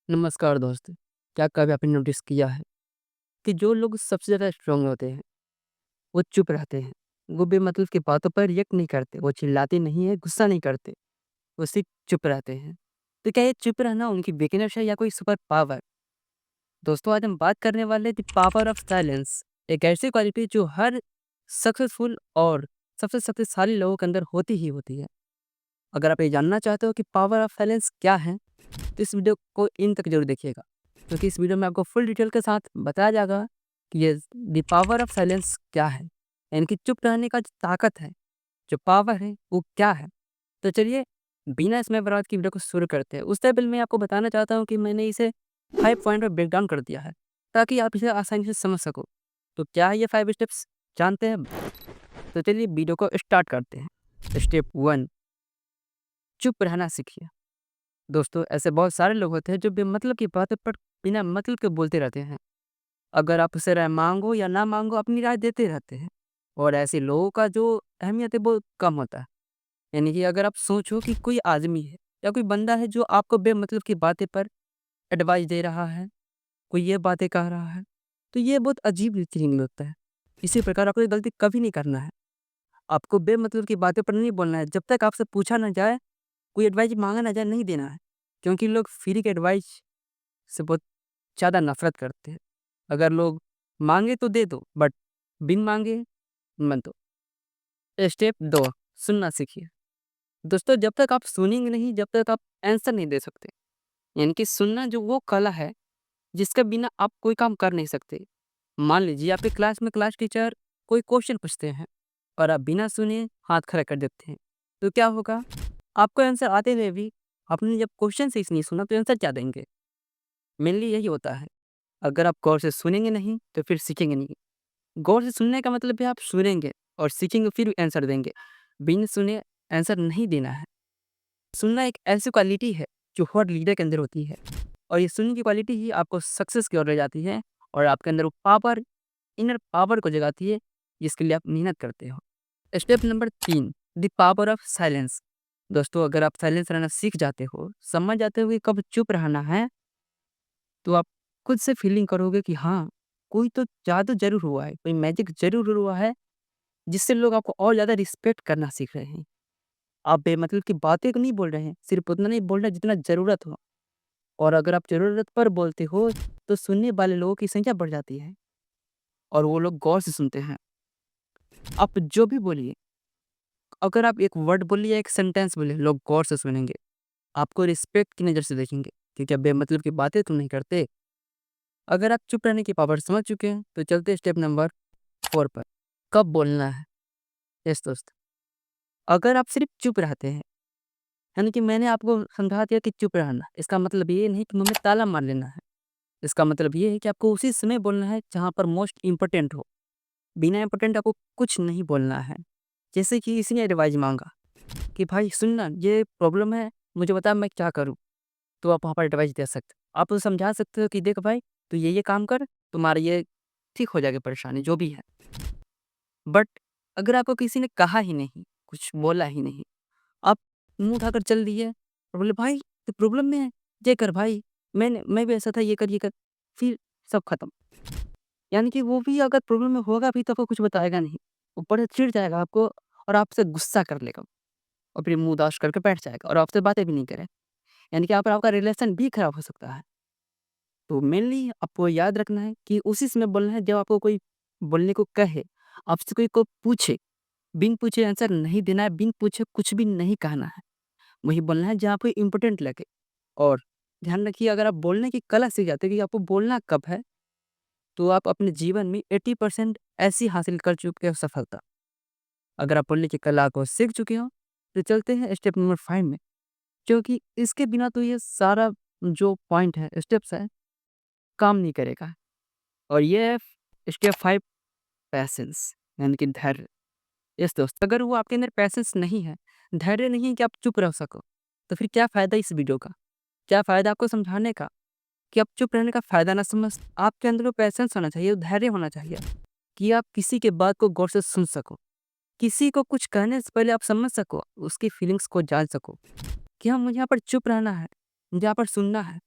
नमस्कार दोस्त। क्या कभी आपने नोटिस किया है कि जो लोग सबसे ज़्यादा स्ट्रांग होते हैं, वो चुप रहते हैं। वो बेमतलब की बातों पर रिएक्ट नहीं करते, वो चिल्लाते नहीं हैं, गुस्सा नहीं करते, वो सिर्फ चुप रहते हैं। तो क्या ये चुप रहना उनकी वीकनेस है या कोई सुपर पावर? दोस्तों, आज हम बात करने वाले द पावर ऑफ साइलेंस, एक ऐसी क्वालिटी जो हर सक्सेसफुल और सबसे शक्तिशाली लोगों के अंदर होती ही होती है। अगर आप ये जानना चाहते हो कि पावर ऑफ साइलेंस क्या है, तो इस वीडियो को इन तक जरूर देखिएगा, क्योंकि इस वीडियो में आपको फुल डिटेल के साथ बताया जाएगा कि ये द पावर ऑफ साइलेंस क्या है, यानी कि चुप रहने का जो ताकत है, जो पावर है, वो क्या है। तो चलिए, बिना इसमें बर्बाद की वीडियो को शुरू करते हैं। उससे पहले मैं आपको बताना चाहता हूँ कि मैंने इसे 5 पॉइंट में ब्रेक डाउन कर दिया है, ताकि आप इसे आसानी से समझ सको। तो क्या है ये 5 स्टेप्स, जानते हैं? तो चलिए वीडियो को स्टार्ट करते हैं। स्टेप 1, चुप रहना सीखिए। दोस्तों, ऐसे बहुत सारे लोग होते हैं जो बेमतलब की बातों पर बिना मतलब के बोलते रहते हैं। अगर आप उसे राय मांगो या ना मांगो, अपनी राय देते रहते हैं। और ऐसे लोगों का जो अहमियत है वो कम होता है। यानी कि अगर आप सोचो कि कोई आदमी है या कोई बंदा है जो आपको बेमतलब की बातें पर एडवाइस दे रहा है, कोई ये बातें कह रहा है, तो ये बहुत अजीब फीलिंग लगता है। इसी प्रकार आपको ये गलती कभी नहीं करना है। आपको बेमतलब की बातें पर नहीं बोलना है। जब तक आपसे पूछा ना जाए, कोई एडवाइस मांगा ना जाए, नहीं देना है। क्योंकि लोग फ्री के एडवाइस से बहुत ज़्यादा नफ़रत करते हैं। अगर लोग माँगे तो दे दो, बट बिन माँगे मत दो। स्टेप 2, सुनना सीखिए। दोस्तों, जब तक आप सुनेंगे नहीं, जब तक आप आंसर नहीं दे सकते। यानी कि सुनना जो वो कला है, जिसके बिना आप कोई काम कर नहीं सकते। मान लीजिए आपकी क्लास में क्लास टीचर कोई क्वेश्चन पूछते हैं और आप बिना सुने हाथ खड़ा कर देते हैं। तो क्या होगा? आपको आंसर आते हुए भी आपने जब क्वेश्चन से नहीं सुना, तो आंसर क्या देंगे? मेनली यही होता है। अगर आप गौर से सुनेंगे नहीं, तो फिर सीखेंगे नहीं। गौर से सुनने का मतलब है आप सुनेंगे और सीखेंगे, फिर आंसर देंगे। बिन सुने आंसर नहीं देना है। सुनना एक ऐसी क्वालिटी है जो हर लीडर के अंदर होती है, और ये सुनने की क्वालिटी ही आपको सक्सेस की ओर ले जाती है और आपके अंदर वो पावर, इनर पावर को जगाती है, जिसके लिए आप मेहनत करते हो। Step number 3, the power of silence. दोस्तों, अगर आप साइलेंस रहना सीख जाते हो, समझ जाते हो कि कब चुप रहना है, तो आप खुद से फीलिंग करोगे कि हाँ, कोई तो जादू ज़रूर हुआ है, कोई मैजिक ज़रूर हुआ है, जिससे लोग आपको और ज़्यादा रिस्पेक्ट करना सीख रहे हैं। आप बेमतलब की बातें नहीं बोल रहे हैं, सिर्फ़ उतना नहीं बोल रहे जितना ज़रूरत हो। और अगर आप ज़रूरत पर बोलते हो, तो सुनने वाले लोगों की संख्या बढ़ जाती है और वो लोग गौर से सुनते हैं। आप जो भी बोलिए, अगर आप एक वर्ड बोलिए या एक सेंटेंस बोलिए, लोग गौर से सुनेंगे, आपको रिस्पेक्ट की नज़र से देखेंगे, क्योंकि आप बेमतलब की बातें तो नहीं करते। अगर आप चुप रहने की पावर समझ चुके हैं, तो चलते हैं स्टेप नंबर 4 पर। कब बोलना है? यस दोस्त, अगर आप सिर्फ़ चुप रहते हैं, यानी कि मैंने आपको समझा दिया कि चुप रहना, इसका मतलब ये नहीं कि मुँह में ताला मार लेना है। इसका मतलब ये है कि आपको उसी समय बोलना है जहाँ पर मोस्ट इम्पोर्टेंट हो। बिना इम्पोर्टेंट आपको कुछ नहीं बोलना है। जैसे कि किसी ने एडवाइस माँगा कि भाई सुन ना, ये प्रॉब्लम है, मुझे बता मैं क्या करूँ? तो आप वहाँ पर एडवाइस दे सकते हो। आप उसे समझा सकते हो कि देख भाई, तू ये काम कर, तुम्हारा ये ठीक हो जाएगी परेशानी, जो भी है। बट अगर आपको किसी ने कहा ही नहीं, कुछ बोला ही नहीं, आप मुँह उठाकर चल दिए और बोले भाई तू प्रॉब्लम में है, ये कर भाई, मैं भी ऐसा था, ये कर, फिर सब खत्म। यानी कि वो भी अगर प्रॉब्लम में होगा भी तो आपको कुछ बताएगा नहीं। ऊपर से चिढ़ जाएगा आपको और आपसे गुस्सा कर लेगा और फिर मुँह उदास करके बैठ जाएगा और आपसे बातें भी नहीं करे। यानी कि यहाँ पर आपका रिलेशन भी खराब हो सकता है। तो मेनली आपको याद रखना है कि उसी समय बोलना है जब आपको कोई बोलने को कहे, आपसे कोई को पूछे, बिन पूछे आंसर नहीं देना है, बिन पूछे कुछ भी नहीं कहना है। वही बोलना है जहाँ आपको इम्पोर्टेंट लगे। और ध्यान रखिए, अगर आप बोलने की कला सीख जाते हैं कि आपको बोलना कब है, तो आप अपने जीवन में 80% ऐसी हासिल कर चुके हो सफलता। अगर आप बोलने की कला को सीख चुके हो, तो चलते हैं स्टेप नंबर 5 में, क्योंकि इसके बिना तो ये सारा जो पॉइंट है, स्टेप्स है, काम नहीं करेगा। और ये है स्टेप 5, पैशंस, यानी कि धैर्य। यस दोस्त, अगर वो आपके अंदर पैशंस नहीं है, धैर्य नहीं है कि आप चुप रह सको, तो फिर क्या फ़ायदा इस वीडियो का? क्या फ़ायदा आपको समझाने का कि आप चुप रहने का फ़ायदा ना समझ। आपके अंदर वो पैशंस होना चाहिए, वो धैर्य होना चाहिए कि आप किसी के बात को गौर से सुन सको। किसी को कुछ कहने से पहले आप समझ सको, उसकी फीलिंग्स को जान सको कि हाँ, मुझे यहाँ पर चुप रहना है, मुझे यहाँ पर सुनना है।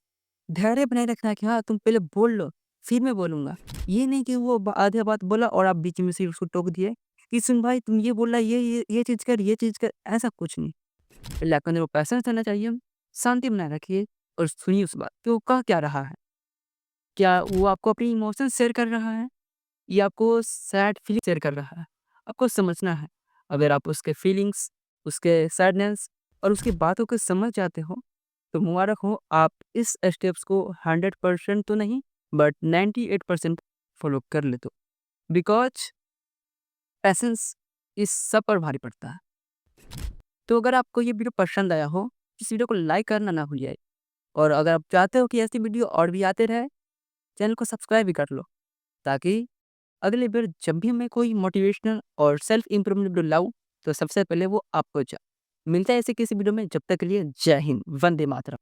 धैर्य बनाए रखना है कि हाँ, तुम पहले बोल लो, फिर मैं बोलूँगा। ये नहीं कि वो ब आधा बात बोला और आप बीच में से उसको टोक दिए कि सुन भाई तुम ये बोल रहा है, ये चीज़ कर, ये चीज़ कर, ऐसा कुछ नहीं। पहले आपके अंदर वो पैशन्स रहना चाहिए, शांति बनाए रखिए और सुनिए उस बात कि वो कह क्या रहा है। क्या वो आपको अपनी इमोशंस शेयर कर रहा है या आपको सैड फीलिंग शेयर कर रहा है? आपको समझना है। अगर आप उसके फीलिंग्स, उसके सैडनेस और उसकी बातों को समझ जाते हो, तो मुबारक हो, आप इस स्टेप्स को 100% तो नहीं बट 98% फॉलो कर लेते हो। बिकॉज़ पैशंस इस सब पर भारी पड़ता है। तो अगर आपको ये वीडियो पसंद आया हो, इस वीडियो को लाइक करना ना भूलिए और अगर आप चाहते हो कि ऐसी वीडियो और भी आते रहे, चैनल को सब्सक्राइब भी कर लो, ताकि अगली बार जब भी मैं कोई मोटिवेशनल और सेल्फ इम्प्रूवमेंट वीडियो लाऊँ, तो सबसे पहले वो आपको मिलता है ऐसे किसी वीडियो में, जब तक के लिए जय हिंद, वंदे मातरम।